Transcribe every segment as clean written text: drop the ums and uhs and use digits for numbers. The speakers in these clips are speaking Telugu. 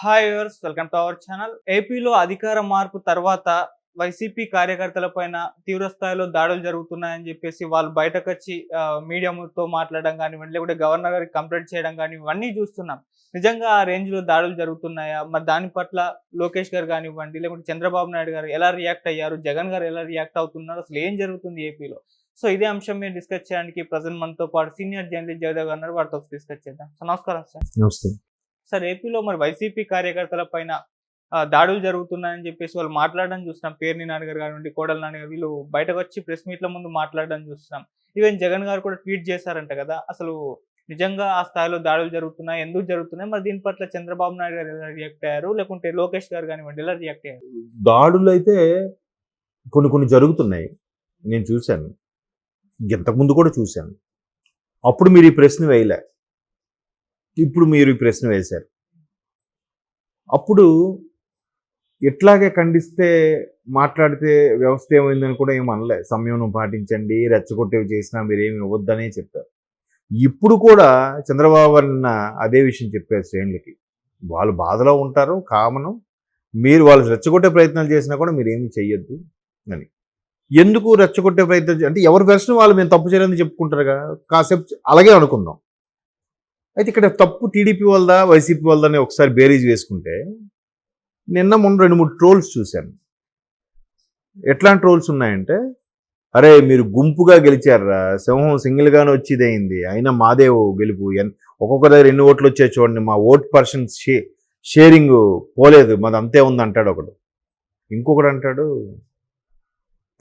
Hi viewers, welcome to our channel. ఏపీలో అధికార మార్పు తర్వాత వైసీపీ కార్యకర్తల పైన తీవ్ర స్థాయిలో దాడులు జరుగుతున్నాయని చెప్పేసి వాళ్ళు బయటకొచ్చి మీడియాతో మాట్లాడడం కానివ్వండి, లేకుంటే గవర్నర్ గారికి కంప్లైంట్ చేయడం కానీ ఇవన్నీ చూస్తున్నాం. నిజంగా ఆ రేంజ్లో దాడులు జరుగుతున్నాయా? మరి దాని పట్ల లోకేష్ గారు కానివ్వండి, లేకుంటే చంద్రబాబు నాయుడు గారు ఎలా రియాక్ట్ అయ్యారు? జగన్ గారు ఎలా రియాక్ట్ అవుతున్నారు? అసలు ఏం జరుగుతుంది ఏపీలో? సో ఇదే అంశం మీద డిస్కస్ చేయడానికి ప్రజెంట్ మనతో పాటు సీనియర్ జర్నలిస్ట్ జయదేవ్ గారు ఉన్నారు. వారితో డిస్కస్ చేద్దాం. సో నమస్కారం సార్. నమస్తే. సార్, ఏపీలో మరి వైసీపీ కార్యకర్తల పైన దాడులు జరుగుతున్నాయని చెప్పేసి వాళ్ళు మాట్లాడడం చూస్తున్నాం. పేర్ని నాని గారు కానివ్వండి, కోడల నాని గారు వీళ్ళు బయటకు వచ్చి ప్రెస్ మీట్ల ముందు మాట్లాడడం చూస్తున్నాం. ఈవెన్ జగన్ గారు కూడా ట్వీట్ చేశారంట కదా. అసలు నిజంగా ఆ స్థాయిలో దాడులు జరుగుతున్నాయి, ఎందుకు జరుగుతున్నాయి? మరి దీని పట్ల చంద్రబాబు నాయుడు గారు ఎలా రియాక్ట్ అయ్యారు? లేకుంటే లోకేష్ గారు కానివ్వండి ఎలా రియాక్ట్ అయ్యారు? దాడులు అయితే కొన్ని జరుగుతున్నాయి. నేను చూశాను, ఇంతకుముందు కూడా చూశాను. అప్పుడు మీరు ఈ ప్రశ్న వేయలే, ఇప్పుడు మీరు ఈ ప్రశ్న వేశారు. అప్పుడు ఎట్లాగే ఖండిస్తే మాట్లాడితే వ్యవస్థ ఏమైందని కూడా ఏం అనలే. సంయమనం పాటించండి, రెచ్చగొట్టేవి చేసినా మీరేమి ఇవ్వద్దనే చెప్పారు. ఇప్పుడు కూడా చంద్రబాబు అన్న అదే విషయం చెప్పారు శ్రేణులకి. వాళ్ళు బాధలో ఉంటారు, కామను. మీరు వాళ్ళు రెచ్చగొట్టే ప్రయత్నాలు చేసినా కూడా మీరేమి చెయ్యొద్దు అని. ఎందుకు రెచ్చగొట్టే ప్రయత్నం అంటే ఎవరి వెర్షన్ వాళ్ళు మేము తప్పు చేయలేదని చెప్పుకుంటారుగా. కాసేపు అలాగే అనుకుందాం. అయితే ఇక్కడ తప్పు టీడీపీ వాళ్ళదా వైసీపీ వాళ్ళదని ఒకసారి బేరీజ్ వేసుకుంటే, నిన్న మొన్న 2-3 ట్రోల్స్ చూశాను. ఎట్లాంటి ట్రోల్స్ ఉన్నాయంటే, అరే మీరు గుంపుగా గెలిచారా, సింహం సింగిల్గానే వచ్చిదయింది, అయినా మాదే గెలుపు, ఒక్కొక్క దగ్గర 2 ఓట్లు వచ్చాయి చూడండి, మా ఓట్ పర్సన్ షేరింగ్ పోలేదు, మాది అంతే ఉంది అంటాడు ఒకడు. ఇంకొకడు అంటాడు,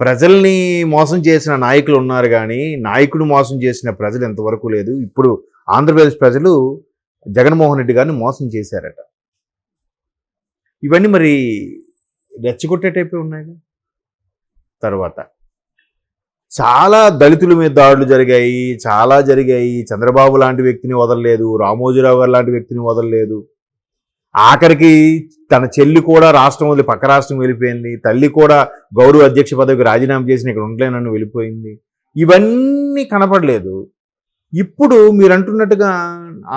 ప్రజల్ని మోసం చేసిన నాయకులు ఉన్నారు కానీ నాయకుడు మోసం చేసిన ప్రజలు ఎంతవరకు లేదు. ఇప్పుడు ఆంధ్రప్రదేశ్ ప్రజలు జగన్మోహన్ రెడ్డి గారిని మోసం చేశారట. ఇవన్నీ మరి రెచ్చగొట్టే టైపే ఉన్నాయి. తర్వాత చాలా దళితుల మీద దాడులు జరిగాయి. చంద్రబాబు లాంటి వ్యక్తిని వదలలేదు, రామోజీరావు గారు లాంటి వ్యక్తిని వదలలేదు. ఆఖరికి తన చెల్లి కూడా రాష్ట్రం వదిలి పక్క రాష్ట్రం వెళ్ళిపోయింది. తల్లి కూడా గౌరవ అధ్యక్ష పదవికి రాజీనామా చేసిన ఇక్కడ ఉండలేనని వెళ్ళిపోయింది. ఇవన్నీ కనపడలేదు. ఇప్పుడు మీరు అంటున్నట్టుగా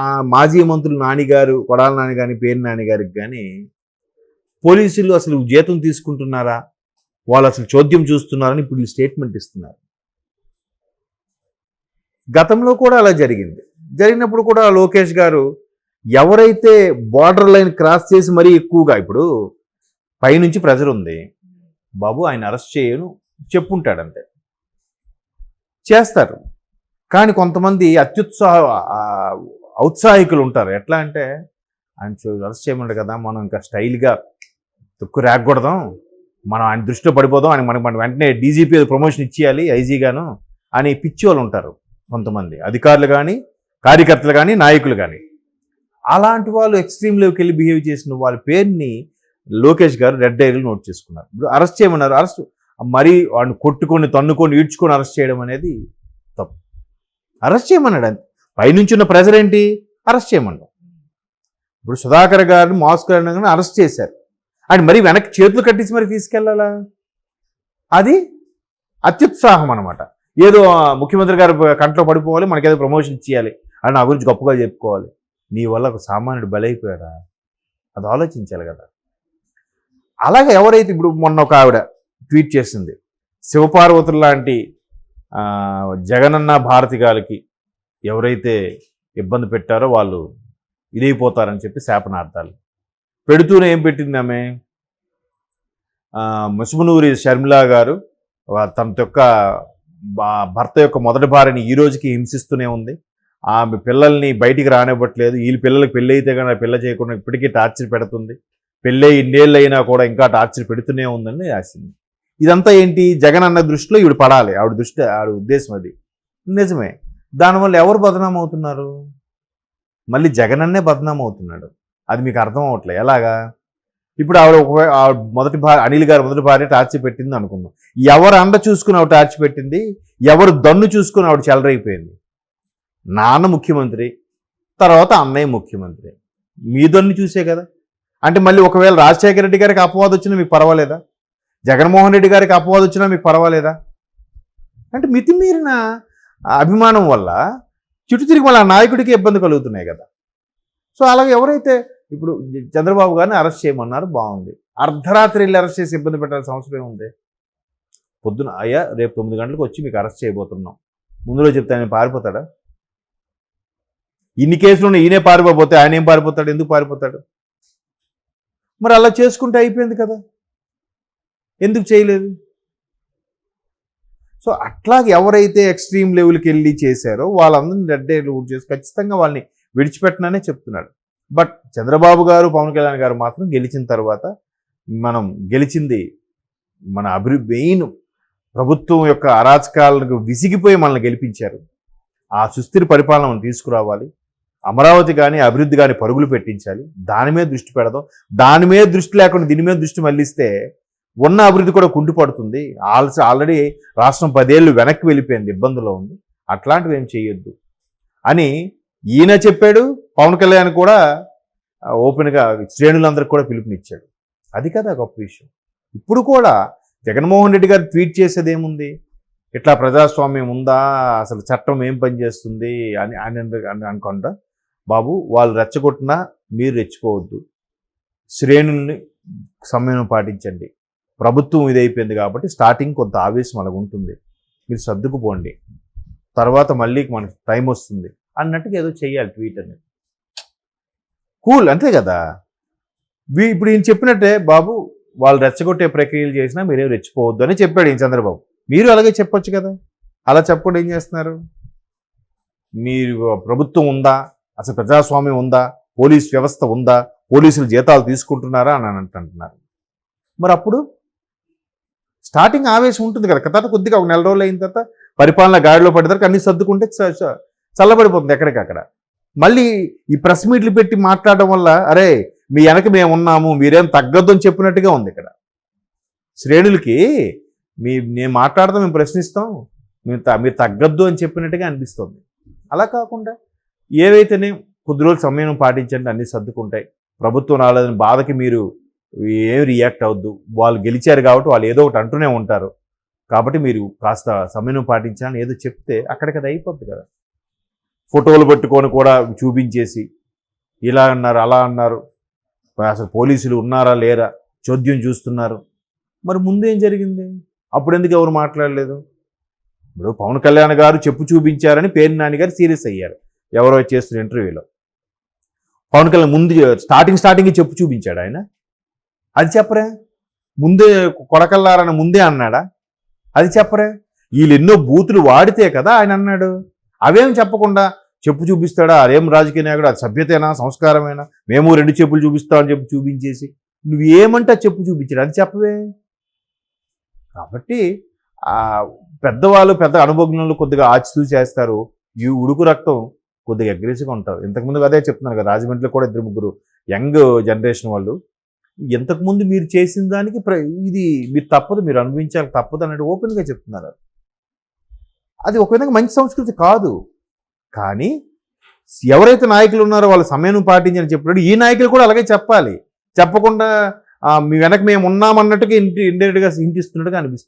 ఆ మాజీ మంత్రులు నానిగారు, కొడాల నాని కానీ పేరు నాని గారికి కానీ పోలీసులు అసలు జీతం తీసుకుంటున్నారా, వాళ్ళు అసలు చోద్యం చూస్తున్నారని ఇప్పుడు స్టేట్మెంట్ ఇస్తున్నారు. గతంలో కూడా అలా జరిగినప్పుడు కూడా లోకేష్ గారు ఎవరైతే బార్డర్ లైన్ క్రాస్ చేసి మరీ ఎక్కువగా, ఇప్పుడు పైనుంచి ప్రెజర్ ఉంది బాబు ఆయన అరెస్ట్ చేయను చెప్పుంటాడంతే, చేస్తారు. కానీ కొంతమంది ఔత్సాహికులు ఉంటారు. ఎట్లా అంటే ఆయన అరెస్ట్ చేయమంటారు కదా, మనం ఇంకా స్టైల్గా తొక్కు రేగకూడదాం, మనం ఆయన దృష్టిలో పడిపోదాం, ఆయన మనకు వెంటనే డీజీపీ ప్రమోషన్ ఇచ్చేయాలి ఐజీగాను అని పిచ్చి వాళ్ళు ఉంటారు. కొంతమంది అధికారులు కానీ, కార్యకర్తలు కానీ, నాయకులు కానీ. అలాంటి వాళ్ళు ఎక్స్ట్రీమ్లోకి వెళ్ళి బిహేవ్ చేసిన వాళ్ళ పేరుని లోకేష్ గారు రెడ్ డైరీలు నోట్ చేసుకున్నారు. ఇప్పుడు అరెస్ట్ చేయమన్నారు. అరెస్ట్ మరీ వాడిని కొట్టుకొని, తన్నుకొని, ఈడ్చుకొని అరెస్ట్ చేయడం అనేది తప్పు. అరెస్ట్ చేయమన్నాడు అంతే. పైనుంచి ఉన్న ప్రెజర్ ఏంటి, అరెస్ట్ చేయమన్నాడు. ఇప్పుడు సుధాకర్ గారిని మాస్క్ అనగానే అరెస్ట్ చేశారు. ఆయన మరీ వెనక్కి చేతులు కట్టించి మరి తీసుకెళ్ళాలా? అది అత్యుత్సాహం అనమాట. ఏదో ముఖ్యమంత్రి గారు కంట్లో పడిపోవాలి, మనకేదో ప్రమోషన్ ఇచ్చేయాలి అని నా గురించి గొప్పగా చెప్పుకోవాలి. నీ వల్ల ఒక సామాన్యుడు బలైపోయాడా, అది ఆలోచించాలి కదా. అలాగే ఎవరైతే ఇప్పుడు మొన్న ఒక ఆవిడ ట్వీట్ చేసింది, శివపార్వతులు లాంటి జగనన్న భారతి గారికి ఎవరైతే ఇబ్బంది పెట్టారో వాళ్ళు ఇదైపోతారని చెప్పి శాపనార్థాలు పెడుతూనే ఏం పెట్టింది ఆమె, ముసుమునూరి షర్మిలా గారు తన యొక్క భర్త యొక్క మొదటి భార్యని ఈ రోజుకి హింసిస్తూనే ఉంది, ఆమె పిల్లల్ని బయటికి రానివ్వట్లేదు, వీళ్ళ పిల్లలకి పెళ్ళి అయితే కానీ పెళ్ళ చేయకుండా ఇప్పటికీ టార్చర్ పెడుతుంది, పెళ్ళి 2 ఏళ్ళు అయినా కూడా ఇంకా టార్చర్ పెడుతూనే ఉందని రాసింది. ఇదంతా ఏంటి, జగన్ అన్న దృష్టిలో ఈవిడ పడాలి, ఆవిడ ఉద్దేశం అది. నిజమే. దానివల్ల ఎవరు బదనాం అవుతున్నారు? మళ్ళీ జగన్ అన్నే బదనాం అవుతున్నాడు. అది మీకు అర్థం అవ్వట్లేదు. ఎలాగా? ఇప్పుడు ఆవిడ మొదటి భార్య, అనిల్ గారు మొదటి భార్య టార్చర్ పెట్టింది అనుకుందాం. ఎవరు అండ చూసుకుని ఆవిడ టార్చర్ పెట్టింది, ఎవరు దన్ను చూసుకుని ఆవిడ చెలరైపోయింది. నాన్న ముఖ్యమంత్రి, తర్వాత అన్నయ్య ముఖ్యమంత్రి, మీ దన్ను చూసే కదా. అంటే మళ్ళీ ఒకవేళ రాజశేఖర రెడ్డి గారికి అపవాదం వచ్చినా మీకు పర్వాలేదా? జగన్మోహన్ రెడ్డి గారికి అపవాదం వచ్చినా మీకు పర్వాలేదా? అంటే మితిమీరిన అభిమానం వల్ల చుట్టూ తిరిగి మళ్ళీ ఆ నాయకుడికి ఇబ్బంది కలుగుతున్నాయి కదా. సో అలాగే ఎవరైతే ఇప్పుడు చంద్రబాబు గారిని అరెస్ట్ చేయమన్నారు, బాగుంది. అర్ధరాత్రి వెళ్ళి అరెస్ట్ చేసి ఇబ్బంది పెట్టాల్సిన అవసరం ఏముంది? పొద్దున అయ్యా రేపు 9 గంటలకు వచ్చి మీకు అరెస్ట్ చేయబోతున్నాం, ముందులో చెప్తే ఆయన పారిపోతాడా? ఇన్ని కేసులు ఈయనే పారిపోతే ఆయన ఏం పారిపోతాడు? ఎందుకు పారిపోతాడు? మరి అలా చేసుకుంటే అయిపోయింది కదా, ఎందుకు చేయలేదు? సో అట్లాగే ఎవరైతే ఎక్స్ట్రీమ్ లెవెల్కి వెళ్ళి చేశారో వాళ్ళందరినీ రెడ్డే రూట్ చేసి ఖచ్చితంగా వాళ్ళని విడిచిపెట్టననే చెప్తున్నాడు. బట్ చంద్రబాబు గారు, పవన్ కళ్యాణ్ గారు మాత్రం గెలిచిన తర్వాత మనం గెలిచింది మన మెయిన్ ప్రభుత్వం యొక్క అరాచకాలకు విసిగిపోయి మనల్ని గెలిపించారు. ఆ సుస్థిర పరిపాలన తీసుకురావాలి, అమరావతి కానీ అభివృద్ధి కానీ పరుగులు పెట్టించాలి, దాని మీద దృష్టి పెడదాం. దాని మీద దృష్టి లేకుండా దీని మీద దృష్టి మళ్ళిస్తే ఉన్న అభివృద్ధి కూడా కుంటుపడుతుంది. ఆల్రెడీ రాష్ట్రం 10 ఏళ్ళు వెనక్కి వెళ్ళిపోయింది, ఇబ్బందులో ఉంది. అట్లాంటివి ఏం చేయొద్దు అని ఈయన చెప్పాడు. పవన్ కళ్యాణ్ కూడా ఓపెన్గా శ్రేణులందరికీ కూడా పిలుపునిచ్చాడు. అది కదా గొప్ప విషయం. ఇప్పుడు కూడా జగన్మోహన్ రెడ్డి గారు ట్వీట్ చేసేది ఏముంది? ఇట్లా ప్రజాస్వామ్యం ఉందా, అసలు చట్టం ఏం పనిచేస్తుంది అని అనుకుంటా. బాబు, వాళ్ళు రెచ్చగొట్టినా మీరు రెచ్చిపోవద్దు, శ్రేణుల్ని సమయం పాటించండి. ప్రభుత్వం ఇదైపోయింది కాబట్టి స్టార్టింగ్ కొంత ఆవేశం అలాగ ఉంటుంది, మీరు సర్దుకుపోండి, తర్వాత మళ్ళీ మనకు టైం వస్తుంది అన్నట్టుగా ఏదో చెయ్యాలి ట్వీట్ అనేది. కూల్, అంతే కదా. ఇప్పుడు ఈయన చెప్పినట్టే, బాబు వాళ్ళు రెచ్చగొట్టే ప్రక్రియలు చేసినా మీరేం రెచ్చిపోవద్దు అని చెప్పాడు ఈయన చంద్రబాబు. మీరు అలాగే చెప్పొచ్చు కదా. అలా చెప్పకుండా ఏం చేస్తున్నారు? మీరు ప్రభుత్వం ఉందా, అసలు ప్రజాస్వామ్యం ఉందా, పోలీస్ వ్యవస్థ ఉందా, పోలీసులు జీతాలు తీసుకుంటున్నారా అని అంటున్నారు. మరి అప్పుడు స్టార్టింగ్ ఆవేశం ఉంటుంది కదా, తర్వాత కొద్దిగా ఒక 4 రోజులు అయిన తర్వాత పరిపాలన గాడిలో పడేదాకా అన్ని సర్దుకుంటే చల్లబడిపోతుంది ఎక్కడికక్కడ. మళ్ళీ ఈ ప్రెస్ మీట్లు పెట్టి మాట్లాడడం వల్ల అరే మీ వెనక మేము ఉన్నాము, మీరేం తగ్గద్దు అని చెప్పినట్టుగా ఉంది ఇక్కడ. శ్రేణులకి నేను మాట్లాడతాం, మేము ప్రశ్నిస్తాం, మీరు తగ్గద్దు అని చెప్పినట్టుగా అనిపిస్తుంది. అలా కాకుండా ఏవైతేనే కొద్ది రోజులు సమయం పాటించండి, అన్నీ సర్దుకుంటాయి. ప్రభుత్వం రాలేదని బాధకి మీరు ఏం రియాక్ట్ అవద్దు. వాళ్ళు గెలిచారు కాబట్టి వాళ్ళు ఏదో ఒకటి అంటూనే ఉంటారు, కాబట్టి మీరు కాస్త సమయం పాటించాలని ఏదో చెప్తే అక్కడికి అయిపోద్ది కదా. ఫోటోలు పెట్టుకొని కూడా చూపించేసి ఇలా అన్నారు అలా అన్నారు, అసలు పోలీసులు ఉన్నారా లేరా చోద్యం చూస్తున్నారు. మరి ముందు ఏం జరిగింది? అప్పుడు ఎందుకు ఎవరు మాట్లాడలేదు? ఇప్పుడు పవన్ కళ్యాణ్ గారు చెప్పు చూపించారని పేర్ని నాని గారు సీరియస్ అయ్యారు ఎవరో చేస్తున్న ఇంటర్వ్యూలో. పవన్ కళ్యాణ్ ముందు స్టార్టింగ్ చెప్పు చూపించాడు ఆయన, అది చెప్పరే. ముందే కొడకల్లారని ముందే అన్నాడా? అది చెప్పరే. వీళ్ళు ఎన్నో బూతులు వాడితే కదా ఆయన అన్నాడు. అవేం చెప్పకుండా చెప్పు చూపిస్తాడా? అదేం రాజకీయ నాయకుడు? అది సభ్యతేనా, సంస్కారమేనా? మేము 2 చెప్పులు చూపిస్తామని చెప్పి చూపించేసి నువ్వు ఏమంటే చెప్పు చూపించాడు, అది చెప్పవే. కాబట్టి పెద్దవాళ్ళు, పెద్ద అనుభవజ్ఞులు కొద్దిగా ఆచితూ చేస్తారు. ఈ ఉడుకు రక్తం కొద్దిగా అగ్రెసివ్గా ఉంటారు. ఇంతకుముందు అదే చెప్తున్నారు కదా, రాజమండ్రిలో కూడా 2-3 యంగ్ జనరేషన్ వాళ్ళు ఇంతకుముందు మీరు చేసిన దానికి ఇది మీరు తప్పదు, మీరు అనుభవించాలి తప్పదు అన్నట్టు ఓపెన్గా చెప్తున్నారు. అది ఒక విధంగా మంచి సంస్కృతి కాదు. కానీ ఎవరైతే నాయకులు ఉన్నారో వాళ్ళ సమయం పాటించని చెప్పినప్పుడు ఈ నాయకులు కూడా అలాగే చెప్పాలి. చెప్పకుండా మీ వెనక మేము ఉన్నామన్నట్టుగా ఇండైరెక్ట్గా హింట్ ఇస్తున్నట్టుగా అనిపిస్తుంది.